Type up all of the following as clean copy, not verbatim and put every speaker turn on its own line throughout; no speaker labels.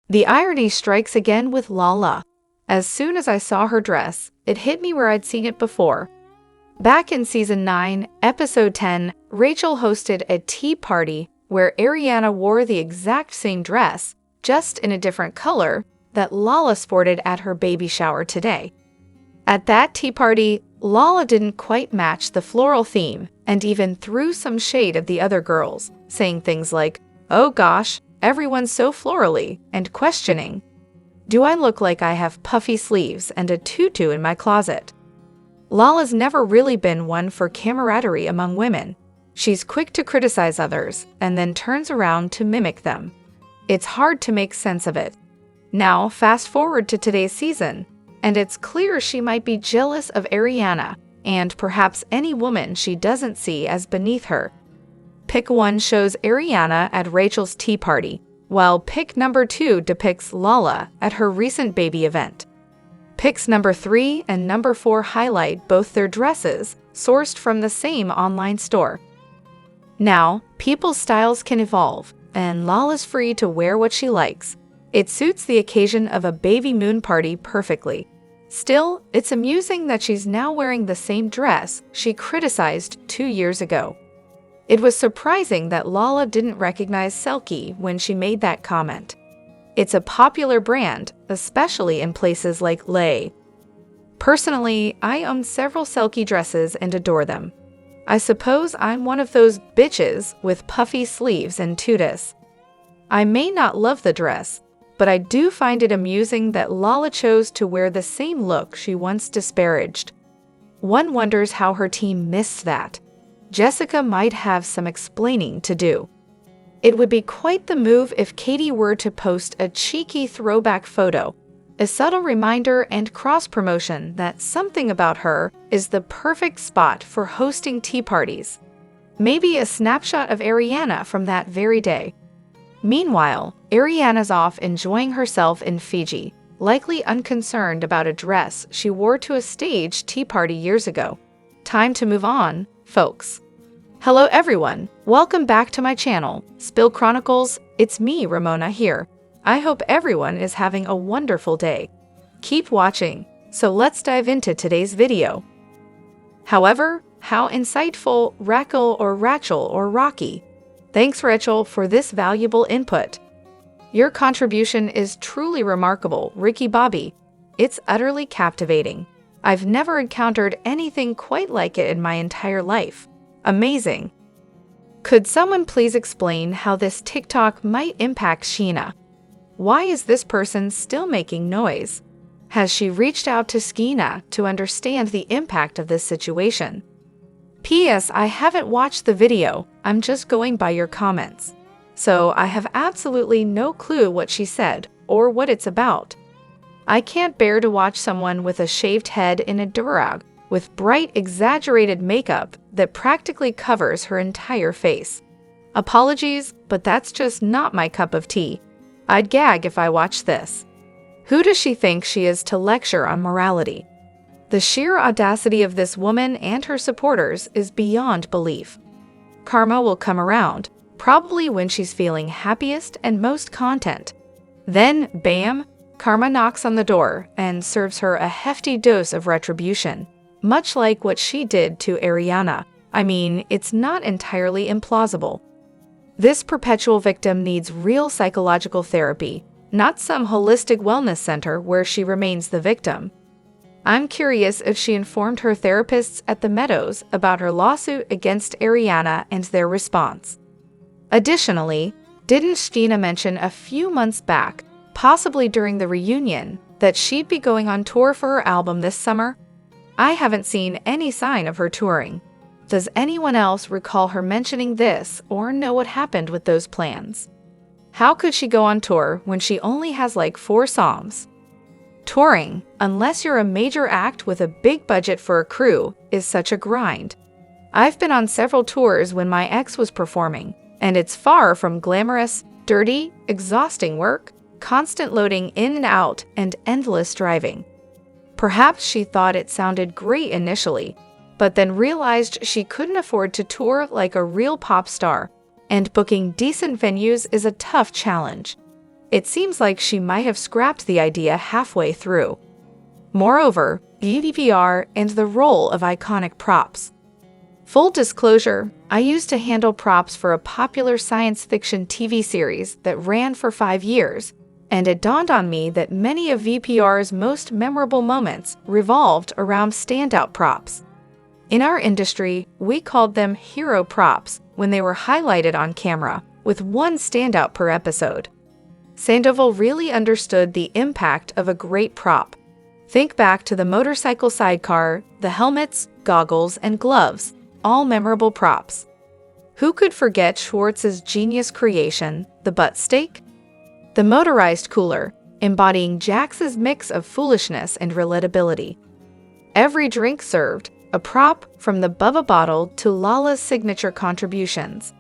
The irony strikes again with Lala. As soon as I saw her dress, it hit me where I'd seen it before. Back in Season 9, Episode 10, Rachel hosted a tea party where Ariana wore the exact same dress, just in a different color, that Lala sported at her baby shower today. At that tea party, Lala didn't quite match the floral theme and even threw some shade at the other girls, saying things like, "Oh gosh, everyone's so florally," and questioning, "Do I look like I have puffy sleeves and a tutu in my closet?" Lala's never really been one for camaraderie among women. She's quick to criticize others and then turns around to mimic them. It's hard to make sense of it. Now, fast forward to today's season, and it's clear she might be jealous of Ariana and perhaps any woman she doesn't see as beneath her. Pic 1 shows Ariana at Rachel's tea party, while pic number 2 depicts Lala at her recent baby event. Pics number 3 and number 4 highlight both their dresses, sourced from the same online store. Now, people's styles can evolve, and Lala's free to wear what she likes. It suits the occasion of a baby moon party perfectly. Still, it's amusing that she's now wearing the same dress she criticized 2 years ago. It was surprising that Lala didn't recognize Selkie when she made that comment. It's a popular brand, especially in places like LA. Personally, I own several Selkie dresses and adore them. I suppose I'm one of those bitches with puffy sleeves and tutus. I may not love the dress, but I do find it amusing that Lala chose to wear the same look she once disparaged. One wonders how her team missed that. Jessica might have some explaining to do. It would be quite the move if Katie were to post a cheeky throwback photo, a subtle reminder and cross-promotion that something about her is the perfect spot for hosting tea parties. Maybe a snapshot of Ariana from that very day. Meanwhile, Ariana's off enjoying herself in Fiji, likely unconcerned about a dress she wore to a staged tea party years ago. Time to move on, folks. Hello everyone, welcome back to my channel, Spill Chronicles. It's me, Ramona, here. I hope everyone is having a wonderful day. Keep watching, so let's dive into today's video. However, how insightful, Raquel or Rachel or Rocky? Thanks, Rachel, for this valuable input. Your contribution is truly remarkable, Ricky Bobby. It's utterly captivating. I've never encountered anything quite like it in my entire life. Amazing. Could someone please explain how this TikTok might impact Sheena? Why is this person still making noise? Has she reached out to Skeena to understand the impact of this situation? P.S. I haven't watched the video, I'm just going by your comments. So I have absolutely no clue what she said or what it's about. I can't bear to watch someone with a shaved head in a durag with bright, exaggerated makeup that practically covers her entire face. Apologies, but that's just not my cup of tea. I'd gag if I watched this. Who does she think she is to lecture on morality? The sheer audacity of this woman and her supporters is beyond belief. Karma will come around, probably when she's feeling happiest and most content. Then, bam, karma knocks on the door and serves her a hefty dose of retribution, much like what she did to Ariana. I mean, it's not entirely implausible. This perpetual victim needs real psychological therapy, not some holistic wellness center where she remains the victim. I'm curious if she informed her therapists at the Meadows about her lawsuit against Ariana and their response. Additionally, didn't Sheena mention a few months back, possibly during the reunion, that she'd be going on tour for her album this summer? I haven't seen any sign of her touring. Does anyone else recall her mentioning this or know what happened with those plans? How could she go on tour when she only has like 4 songs? Touring, unless you're a major act with a big budget for a crew, is such a grind. I've been on several tours when my ex was performing, and it's far from glamorous, dirty, exhausting work, constant loading in and out, and endless driving. Perhaps she thought it sounded great initially, but then realized she couldn't afford to tour like a real pop star, and booking decent venues is a tough challenge. It seems like she might have scrapped the idea halfway through. Moreover, VPR and the role of iconic props. Full disclosure, I used to handle props for a popular science fiction TV series that ran for 5 years, and it dawned on me that many of VPR's most memorable moments revolved around standout props. In our industry, we called them hero props when they were highlighted on camera, with one standout per episode. Sandoval really understood the impact of a great prop. Think back to the motorcycle sidecar, the helmets, goggles, and gloves, all memorable props. Who could forget Schwartz's genius creation, the butt steak? The motorized cooler, embodying Jax's mix of foolishness and relatability. Every drink served, a prop from the Bubba bottle to Lala's signature contributions.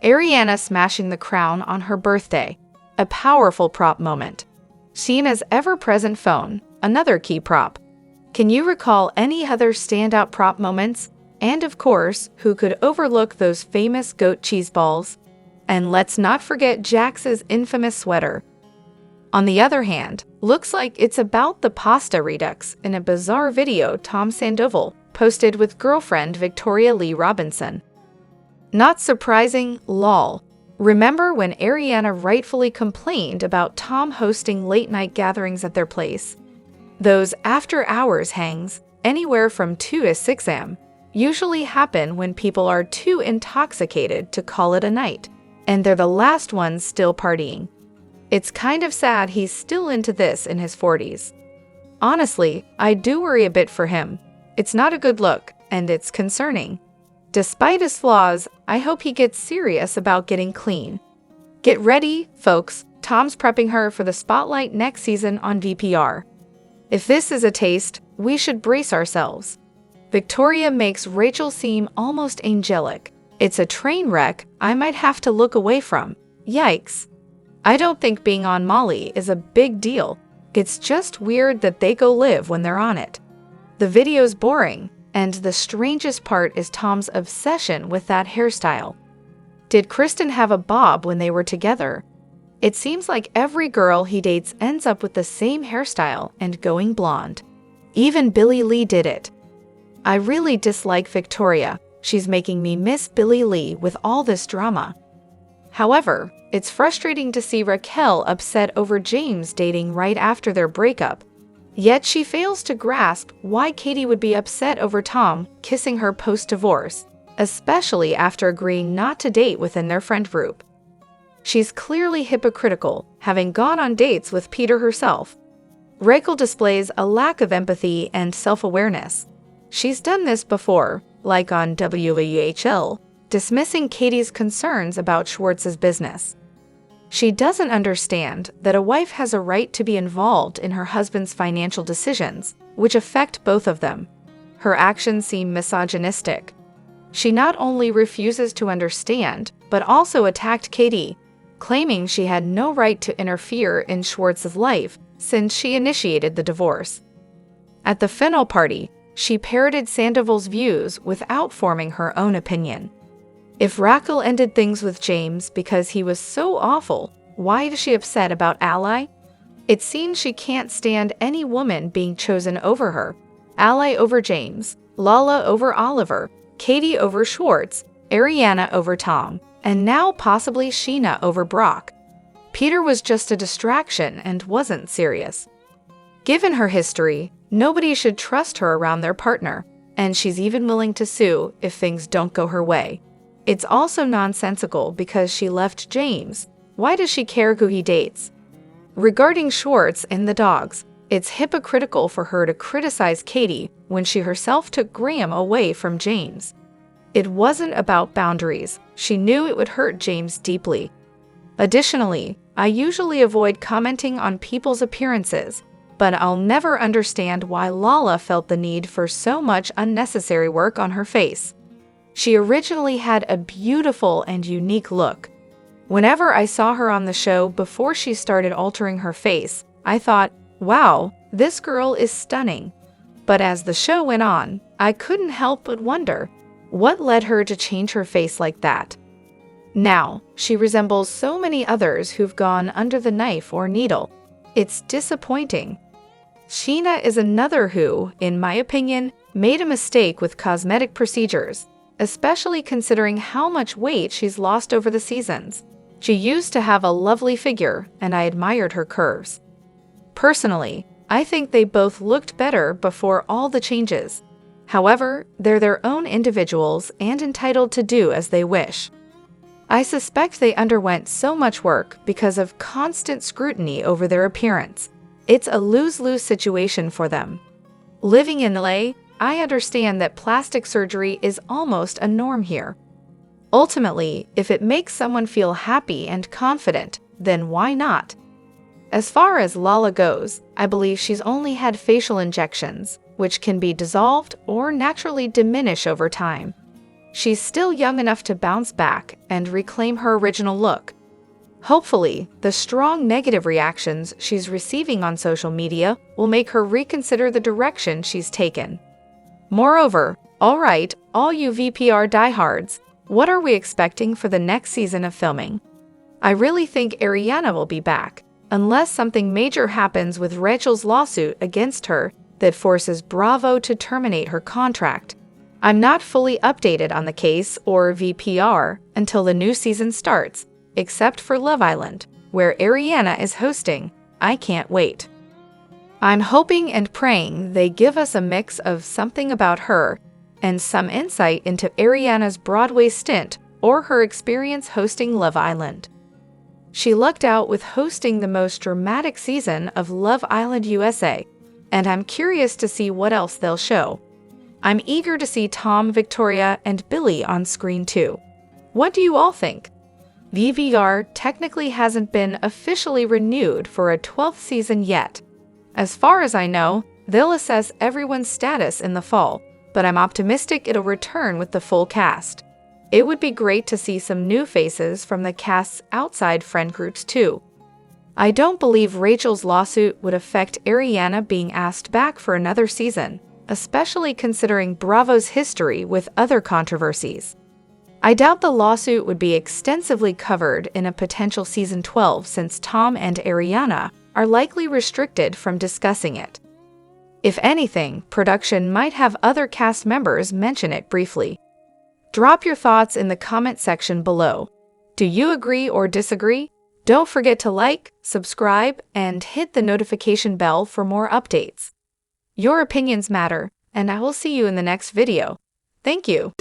Ariana smashing the crown on her birthday, a powerful prop moment. Sheena's ever-present phone, another key prop. Can you recall any other standout prop moments? And of course, who could overlook those famous goat cheese balls? And let's not forget Jax's infamous sweater. On the other hand, looks like it's about the pasta redux in a bizarre video Tom Sandoval posted with girlfriend Victoria Lee Robinson. Not surprising, lol. Remember when Ariana rightfully complained about Tom hosting late-night gatherings at their place? Those after-hours hangs, anywhere from 2 to 6 a.m., usually happen when people are too intoxicated to call it a night, and they're the last ones still partying. It's kind of sad he's still into this in his 40s. Honestly, I do worry a bit for him. It's not a good look, and it's concerning. Despite his flaws, I hope he gets serious about getting clean. Get ready, folks. Tom's prepping her for the spotlight next season on VPR. If this is a taste, we should brace ourselves. Victoria makes Rachel seem almost angelic. It's a train wreck I might have to look away from. Yikes. I don't think being on Molly is a big deal. It's just weird that they go live when they're on it. The video's boring, and the strangest part is Tom's obsession with that hairstyle. Did Kristen have a bob when they were together? It seems like every girl he dates ends up with the same hairstyle and going blonde. Even Billie Lee did it. I really dislike Victoria. She's making me miss Billie Lee with all this drama. However, it's frustrating to see Raquel upset over James dating right after their breakup. Yet she fails to grasp why Katie would be upset over Tom kissing her post-divorce, especially after agreeing not to date within their friend group. She's clearly hypocritical, having gone on dates with Peter herself. Raquel displays a lack of empathy and self-awareness. She's done this before, like on WHL, dismissing Katie's concerns about Schwartz's business. She doesn't understand that a wife has a right to be involved in her husband's financial decisions, which affect both of them. Her actions seem misogynistic. She not only refuses to understand, but also attacked Katie, claiming she had no right to interfere in Schwartz's life since she initiated the divorce. At the final party, she parroted Sandoval's views without forming her own opinion. If Raquel ended things with James because he was so awful, why is she upset about Ally? It seems she can't stand any woman being chosen over her. Ally over James, Lala over Oliver, Katie over Schwartz, Ariana over Tom, and now possibly Sheena over Brock. Peter was just a distraction and wasn't serious. Given her history, nobody should trust her around their partner, and she's even willing to sue if things don't go her way. It's also nonsensical because she left James. Why does she care who he dates? Regarding Schwartz and the dogs, it's hypocritical for her to criticize Katie when she herself took Graham away from James. It wasn't about boundaries. She knew it would hurt James deeply. Additionally, I usually avoid commenting on people's appearances, but I'll never understand why Lala felt the need for so much unnecessary work on her face. She originally had a beautiful and unique look. Whenever I saw her on the show before she started altering her face, I thought, wow, this girl is stunning. But as the show went on, I couldn't help but wonder, what led her to change her face like that? Now, she resembles so many others who've gone under the knife or needle. It's disappointing. Sheena is another who, in my opinion, made a mistake with cosmetic procedures, especially considering how much weight she's lost over the seasons. She used to have a lovely figure, and I admired her curves. Personally, I think they both looked better before all the changes. However, they're their own individuals and entitled to do as they wish. I suspect they underwent so much work because of constant scrutiny over their appearance. It's a lose-lose situation for them. Living in LA, I understand that plastic surgery is almost a norm here. Ultimately, if it makes someone feel happy and confident, then why not? As far as Lala goes, I believe she's only had facial injections, which can be dissolved or naturally diminish over time. She's still young enough to bounce back and reclaim her original look. Hopefully, the strong negative reactions she's receiving on social media will make her reconsider the direction she's taken. Moreover, alright, all you VPR diehards, what are we expecting for the next season of filming? I really think Ariana will be back, unless something major happens with Raquel's lawsuit against her that forces Bravo to terminate her contract. I'm not fully updated on the case or VPR until the new season starts, except for Love Island, where Ariana is hosting. I can't wait. I'm hoping and praying they give us a mix of something about her and some insight into Ariana's Broadway stint or her experience hosting Love Island. She lucked out with hosting the most dramatic season of Love Island USA, and I'm curious to see what else they'll show. I'm eager to see Tom, Victoria, and Billy on screen too. What do you all think? VPR technically hasn't been officially renewed for a 12th season yet. As far as I know, they'll assess everyone's status in the fall, but I'm optimistic it'll return with the full cast. It would be great to see some new faces from the cast's outside friend groups too. I don't believe Raquel's lawsuit would affect Ariana being asked back for another season, especially considering Bravo's history with other controversies. I doubt the lawsuit would be extensively covered in a potential season 12 since Tom and Ariana are likely restricted from discussing it. If anything, production might have other cast members mention it briefly. Drop your thoughts in the comment section below. Do you agree or disagree? Don't forget to like, subscribe, and hit the notification bell for more updates. Your opinions matter, and I will see you in the next video. Thank you.